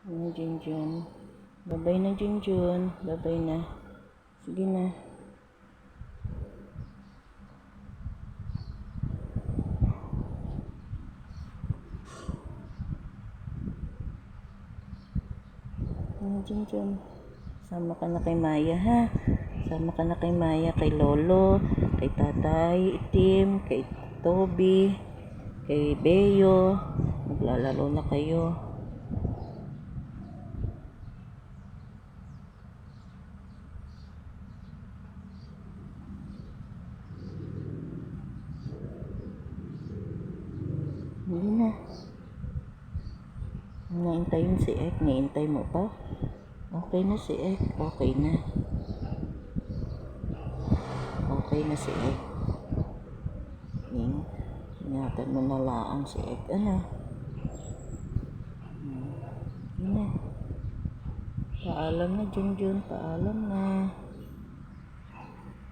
Ano, Junjun? Babay na, Junjun. Babay na. Sige na. Ano, Junjun? Sama ka na kay Maya, ha? Sama ka na kay Maya, kay Lolo, kay Tatay Itim, kay Toby, kay Beo. Maglalaro na kayo. Hindi na. Naintayin si Ek. Naintay mo pa? Okay na si Ek. Okay na. Okay na si Ek. Ingatan mo na laang si Ek. Ano? Hindi na. Paalam na, Junjun. Paalam na.